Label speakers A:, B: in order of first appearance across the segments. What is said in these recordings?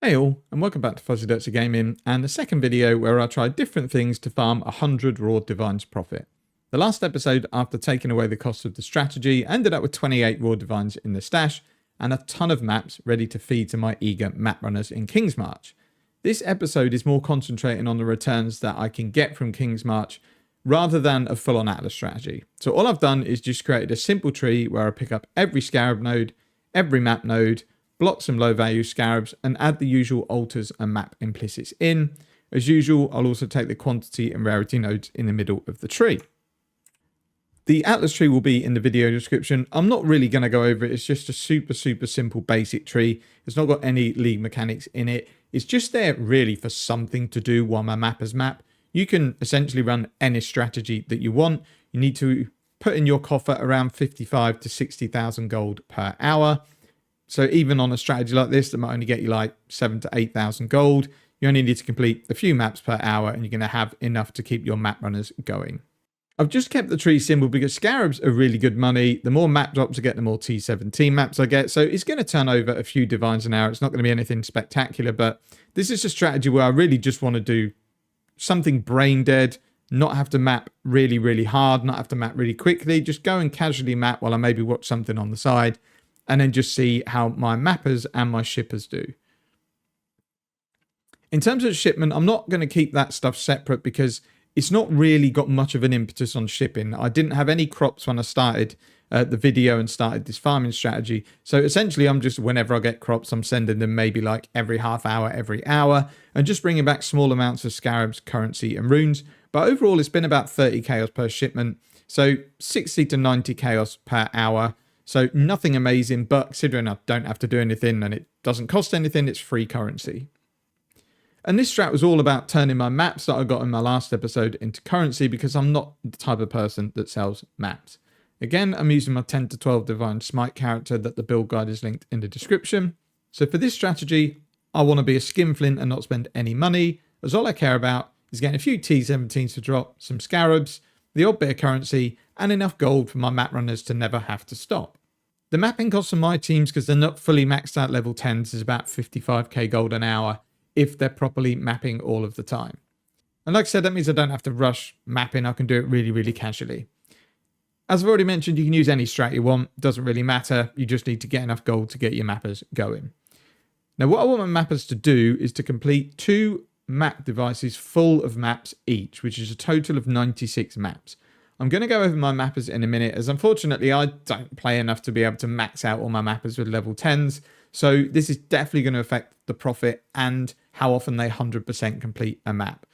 A: Hey all, and welcome back to Fuzzy Dirty Gaming, and the second video where I tried different things to farm 100 raw divines profit. The last episode, after taking away the cost of the strategy, ended up with 28 raw divines in the stash, and a ton of maps ready to feed to my eager map runners in Kingsmarch. This episode is more concentrating on the returns that I can get from Kingsmarch, rather than a full-on Atlas strategy. So all I've done is just created a simple tree where I pick up every scarab node, every map node, block some low value scarabs, and add the usual altars and map implicits in. As usual, I'll also take the quantity and rarity nodes in the middle of the tree. The Atlas tree will be in the video description. I'm not really going to go over it. It's just a super simple basic tree. It's not got any league mechanics in it. It's just there really for something to do while my mappers map. You can essentially run any strategy that you want. You need to put in your coffer around 55 to 60,000 gold per hour. So even on a strategy like this that might only get you like 7 to 8,000 gold, you only need to complete a few maps per hour and you're going to have enough to keep your map runners going. I've just kept the tree simple because scarabs are really good money. The more map drops I get, the more T17 maps I get. So it's going to turn over a few divines an hour. It's not going to be anything spectacular, but this is a strategy where I really just want to do something brain dead, not have to map really hard, not have to map really quickly, just go and casually map while I maybe watch something on the side. And then just see how my mappers and my shippers do. In terms of shipment, I'm not going to keep that stuff separate because it's not really got much of an impetus on shipping. I didn't have any crops when I started the video and started this farming strategy. So essentially, I'm just, whenever I get crops, I'm sending them maybe like every half hour, every hour, and just bringing back small amounts of scarabs, currency, and runes. But overall, it's been about 30 chaos per shipment. So 60 to 90 chaos per hour. So nothing amazing, but considering I don't have to do anything and it doesn't cost anything, it's free currency. And this strat was all about turning my maps that I got in my last episode into currency because I'm not the type of person that sells maps. Again, I'm using my 10 to 12 Divine Smite character that the build guide is linked in the description. So for this strategy, I want to be a skinflint and not spend any money, as all I care about is getting a few T17s to drop, some scarabs, the odd bit of currency, and enough gold for my map runners to never have to stop. The mapping costs on my teams, because they're not fully maxed out level 10s, is about 55k gold an hour if they're properly mapping all of the time. And like I said, that means I don't have to rush mapping. I can do it really casually. As I've already mentioned, you can use any strat you want. Doesn't really matter. You just need to get enough gold to get your mappers going. Now, what I want my mappers to do is to complete 2 map devices full of maps each, which is a total of 96 maps. I'm going to go over my mappers in a minute, as unfortunately I don't play enough to be able to max out all my mappers with level 10s. So this is definitely going to affect the profit and how often they 100% complete a map.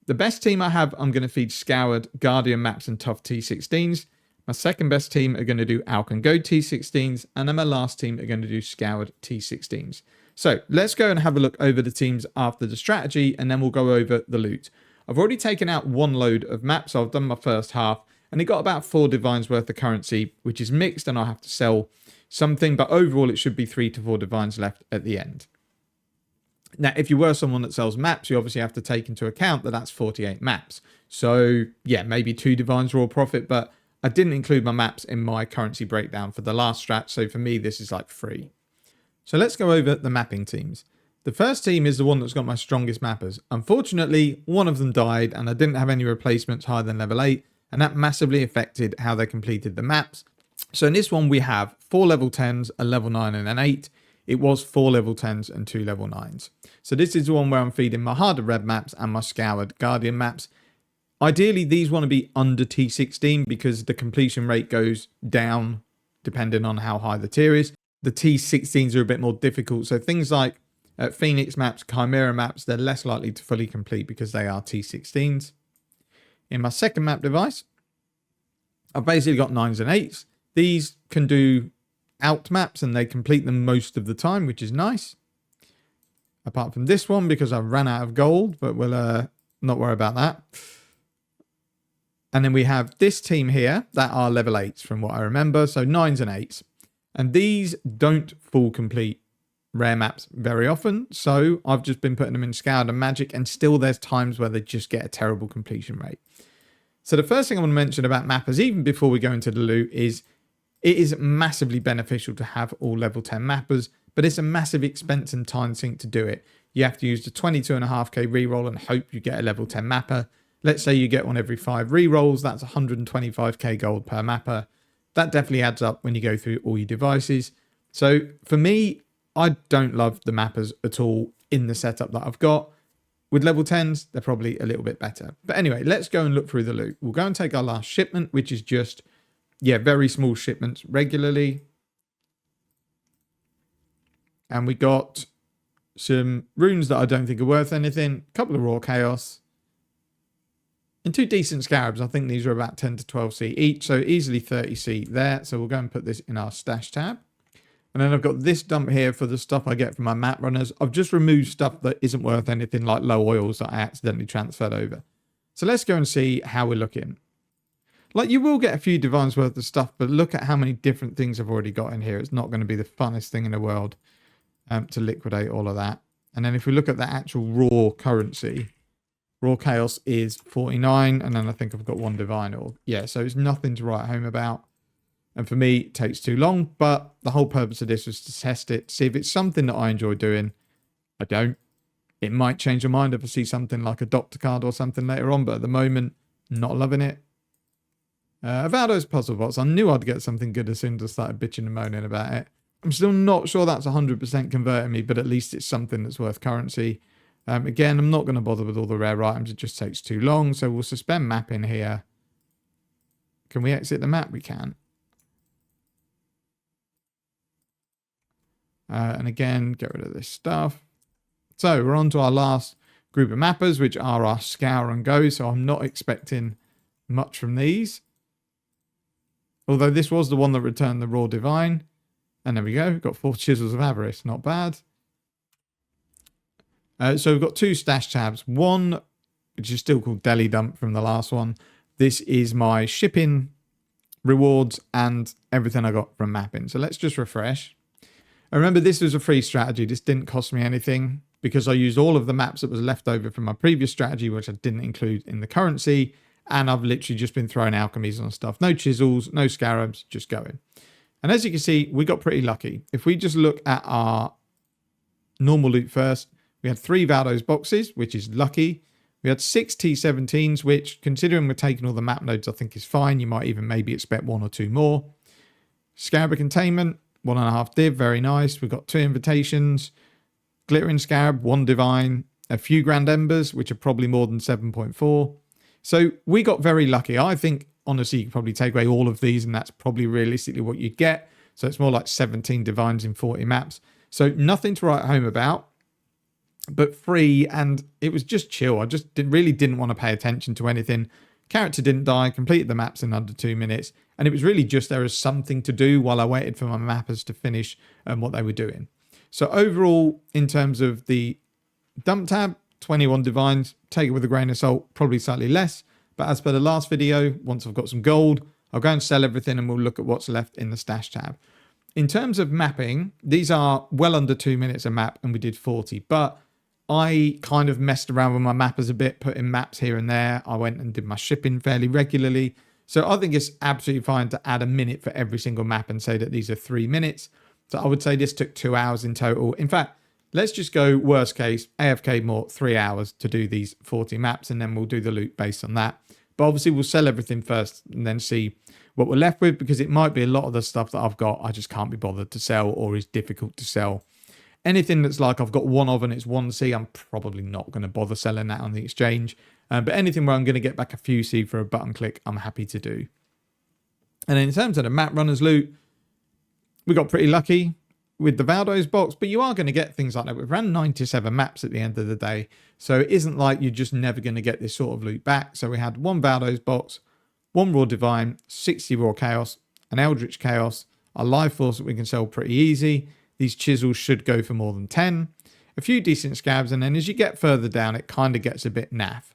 A: The best team I have, I'm going to feed Scoured, Guardian maps and Tough T16s. My second best team are going to do Alk and Go T16s. And then my last team are going to do Scoured T16s. So let's go and have a look over the teams after the strategy, and then we'll go over the loot. I've already taken out 1 load of maps, so I've done my first half, and it got about 4 divines worth of currency, which is mixed, and I'll have to sell something, but overall it should be 3 to 4 divines left at the end. Now, if you were someone that sells maps, you obviously have to take into account that that's 48 maps. So yeah, maybe 2 divines raw profit, but I didn't include my maps in my currency breakdown for the last strat, so for me this is like free. So let's go over the mapping teams. The first team is the one that's got my strongest mappers. Unfortunately, one of them died and I didn't have any replacements higher than level 8, and that massively affected how they completed the maps. So in this one we have 4 level 10s, a level 9 and an 8. It was 4 level 10s and 2 level 9s. So this is the one where I'm feeding my harder red maps and my Scoured Guardian maps. Ideally these want to be under T16 because the completion rate goes down depending on how high the tier is. The T16s are a bit more difficult, so things like Phoenix maps, Chimera maps, they're less likely to fully complete because they are T16s. In my second map device, I've basically got 9s and 8s. These can do out maps and they complete them most of the time, which is nice. Apart from this one, because I ran out of gold, but we'll not worry about that. And then we have this team here that are level 8s from what I remember, so 9s and 8s. And these don't full complete rare maps very often, so I've just been putting them in Scoured and Magic, and still there's times where they just get a terrible completion rate. So the first thing I want to mention about mappers, even before we go into the loot, is it is massively beneficial to have all level 10 mappers but it's a massive expense and time sink to do it. You have to use the 22.5k reroll and hope you get a level 10 mapper. Let's say you get one every 5 rerolls, that's 125k gold per mapper. That definitely adds up when you go through all your devices. So for me, I don't love the mappers at all in the setup that I've got. With level 10s, they're probably a little bit better. But anyway, let's go and look through the loot. We'll go and take our last shipment, which is just, yeah, very small shipments regularly. And we got some runes that I don't think are worth anything. A couple of raw chaos. And 2 decent scarabs. I think these are about 10 to 12C each. So easily 30C there. So we'll go and put this in our stash tab. And then I've got this dump here for the stuff I get from my map runners. I've just removed stuff that isn't worth anything, like low oils that I accidentally transferred over. So let's go and see how we're looking. Like, you will get a few divines worth of stuff, but look at how many different things I've already got in here. It's not going to be the funnest thing in the world to liquidate all of that. And then if we look at the actual raw currency, raw chaos is 49, and then I think I've got 1 divine ore. Yeah, so it's nothing to write home about. And for me, it takes too long, but the whole purpose of this was to test it, see if it's something that I enjoy doing. I don't. It might change your mind if I see something like a doctor card or something later on, but at the moment, not loving it. Valdo's puzzle box. I knew I'd get something good as soon as I started bitching and moaning about it. I'm still not sure that's 100% converting me, but at least it's something that's worth currency. Again, I'm not going to bother with all the rare items. It just takes too long, so we'll suspend mapping here. Can we exit the map? We can. And again, get rid of this stuff. So we're on to our last group of mappers, which are our scour and go. So I'm not expecting much from these. Although this was the one that returned the raw divine. And there we go. We've got 4 chisels of avarice. Not bad. So we've got 2 stash tabs. One, which is still called Deli Dump from the last one. This is my shipping rewards and everything I got from mapping. So let's just refresh. And remember, this was a free strategy. This didn't cost me anything because I used all of the maps that was left over from my previous strategy, which I didn't include in the currency. And I've literally just been throwing alchemies on stuff. No chisels, no scarabs, just going. And as you can see, we got pretty lucky. If we just look at our normal loot first, we had 3 Valdo's boxes, which is lucky. We had 6 T17s, which, considering we're taking all the map nodes, I think is fine. You might even maybe expect 1 or 2 more. Scarab containment. 1.5 div, very nice. We've got 2 invitations, glittering scarab, 1 divine, a few grand embers, which are probably more than 7.4. So we got very lucky. I think, honestly, you could probably take away all of these, and that's probably realistically what you'd get. So it's more like 17 divines in 40 maps. So nothing to write home about, but free, and it was just chill. I just really didn't want to pay attention to anything. Character didn't die, completed the maps in under 2 minutes, and it was really just there as something to do while I waited for my mappers to finish what they were doing. So overall, in terms of the dump tab, 21 divines, take it with a grain of salt, probably slightly less, but as per the last video, once I've got some gold, I'll go and sell everything and we'll look at what's left in the stash tab. In terms of mapping, these are well under 2 minutes a map, and we did 40, but I kind of messed around with my mappers a bit, putting maps here and there. I went and did my shipping fairly regularly. So I think it's absolutely fine to add a minute for every single map and say that these are 3 minutes. So I would say this took 2 hours in total. In fact, let's just go worst case, AFK more, 3 hours to do these 40 maps, and then we'll do the loot based on that. But obviously we'll sell everything first and then see what we're left with, because it might be a lot of the stuff that I've got I just can't be bothered to sell or is difficult to sell. Anything that's like I've got 1 of and it's 1C, I'm probably not going to bother selling that on the exchange. But anything where I'm going to get back a few C for a button click, I'm happy to do. And in terms of the map runners loot, we got pretty lucky with the Valdo's box, but you are going to get things like that. We've ran 97 maps at the end of the day, so it isn't like you're just never going to get this sort of loot back. So we had 1 Valdo's box, 1 Raw Divine, 60 Raw Chaos, an Eldritch Chaos, a Life Force that we can sell pretty easy. These chisels should go for more than 10. A few decent scabs, and then as you get further down, it kind of gets a bit naff.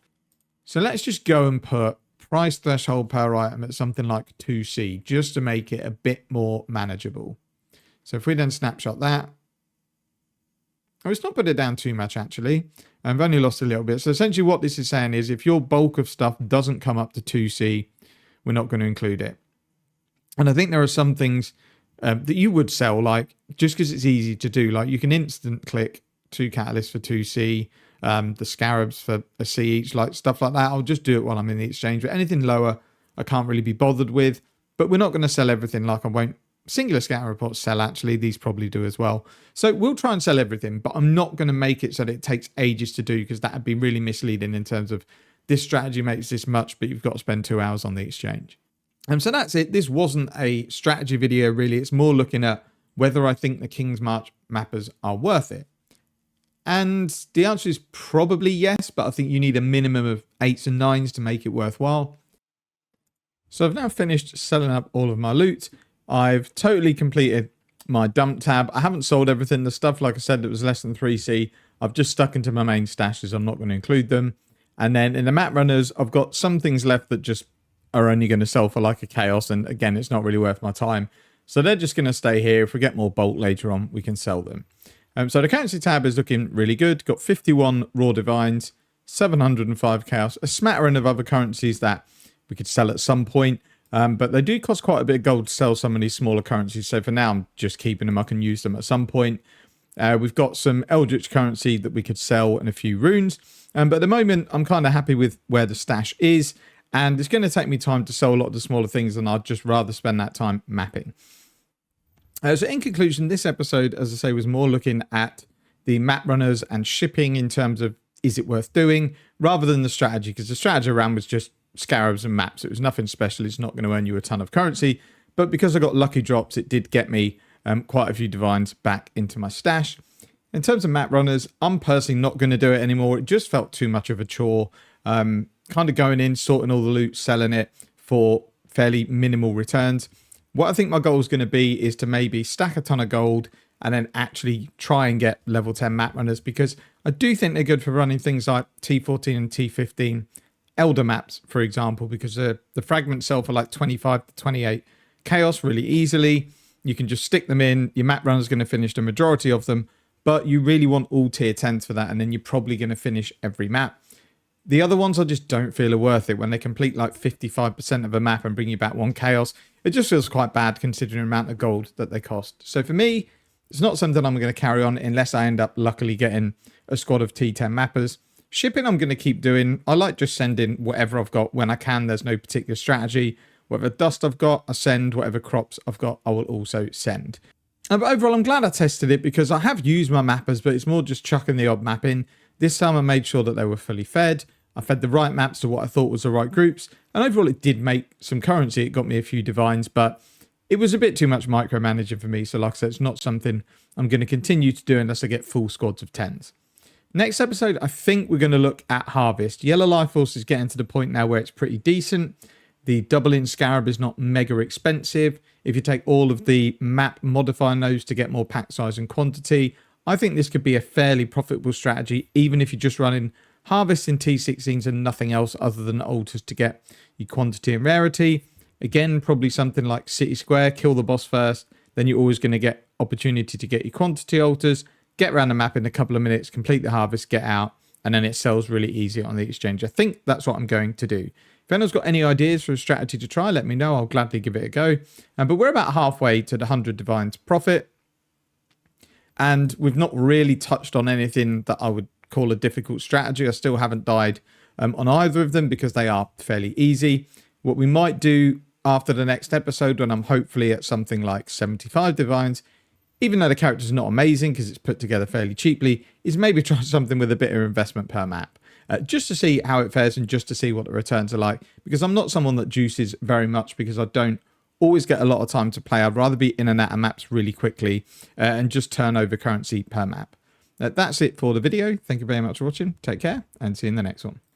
A: So let's just go and put price threshold per item at something like 2C, just to make it a bit more manageable. So if we then snapshot that, oh, it's not put it down too much actually. I've only lost a little bit. So essentially what this is saying is if your bulk of stuff doesn't come up to 2C, we're not going to include it. And I think there are some things that you would sell, like just because it's easy to do. Like you can instant click 2 catalysts for 2C, the scarabs for a C each, like stuff like that. I'll just do it while I'm in the exchange. But anything lower, I can't really be bothered with. But we're not going to sell everything. Like I won't. Singular scatter reports sell, actually. These probably do as well. So we'll try and sell everything, but I'm not going to make it so that it takes ages to do, because that would be really misleading in terms of this strategy makes this much, but you've got to spend 2 hours on the exchange. And so that's it. This wasn't a strategy video, really. It's more looking at whether I think the Kingsmarch mappers are worth it. And the answer is probably yes, but I think you need a minimum of 8s and 9s to make it worthwhile. So I've now finished selling up all of my loot. I've totally completed my dump tab. I haven't sold everything. The stuff, like I said, that was less than 3C, I've just stuck into my main stashes. I'm not going to include them. And then in the map runners, I've got some things left that just are only going to sell for like a chaos. And again, it's not really worth my time. So they're just going to stay here. If we get more bulk later on, we can sell them. So the currency tab is looking really good. Got 51 raw divines, 705 chaos, a smattering of other currencies that we could sell at some point. But they do cost quite a bit of gold to sell some of these smaller currencies. So for now, I'm just keeping them. I can use them at some point. We've got some Eldritch currency that we could sell and a few runes. But at the moment, I'm kind of happy with where the stash is. And it's going to take me time to sell a lot of the smaller things, and I'd just rather spend that time mapping. So in conclusion, this episode, as I say, was more looking at the map runners and shipping in terms of, is it worth doing, rather than the strategy, because the strategy around was just scarabs and maps. It was nothing special. It's not going to earn you a ton of currency, but because I got lucky drops, it did get me quite a few divines back into my stash. In terms of map runners, I'm personally not going to do it anymore. It just felt too much of a chore. Kind of going in, sorting all the loot, selling it for fairly minimal returns. What I think my goal is going to be is to maybe stack a ton of gold and then actually try and get level 10 map runners, because I do think they're good for running things like T14 and T15 Elder maps, for example, because the fragments sell for like 25 to 28 chaos really easily. You can just stick them in. Your map runner's going to finish the majority of them, but you really want all tier 10s for that, and then you're probably going to finish every map. The other ones I just don't feel are worth it. When they complete like 55% of a map and bring you back 1 chaos, it just feels quite bad considering the amount of gold that they cost. So for me, it's not something I'm going to carry on unless I end up luckily getting a squad of T10 mappers. Shipping I'm going to keep doing. I like just sending whatever I've got when I can. There's no particular strategy. Whatever dust I've got, I send. Whatever crops I've got, I will also send. But overall, I'm glad I tested it, because I have used my mappers, but it's more just chucking the odd map in. This time I made sure that they were fully fed. I fed the right maps to what I thought was the right groups. And overall, it did make some currency. It got me a few divines, but it was a bit too much micromanaging for me. So like I said, it's not something I'm going to continue to do unless I get full squads of 10s. Next episode, I think we're going to look at Harvest. Yellow Life Force is getting to the point now where it's pretty decent. The double-in Scarab is not mega expensive. If you take all of the map modifying those to get more pack size and quantity, I think this could be a fairly profitable strategy, even if you're just running Harvest in T16s and nothing else other than altars to get your quantity and rarity. Again, probably something like City Square, kill the boss first, then you're always going to get opportunity to get your quantity altars. Get around the map in a couple of minutes, complete the harvest, get out, and then it sells really easy on the exchange. I think that's what I'm going to do. If anyone's got any ideas for a strategy to try, let me know. I'll gladly give it a go. But we're about halfway to the 100 divines profit. And we've not really touched on anything that I would call a difficult strategy. I still haven't died on either of them because they are fairly easy. What we might do after the next episode, when I'm hopefully at something like 75 divines, even though the character's not amazing because it's put together fairly cheaply, is maybe try something with a bit of investment per map. Just to see how it fares and just to see what the returns are like. Because I'm not someone that juices very much, because I don't always get a lot of time to play. I'd rather be in and out of maps really quickly and just turn over currency per map. That's it for the video. Thank you very much for watching. Take care and see you in the next one.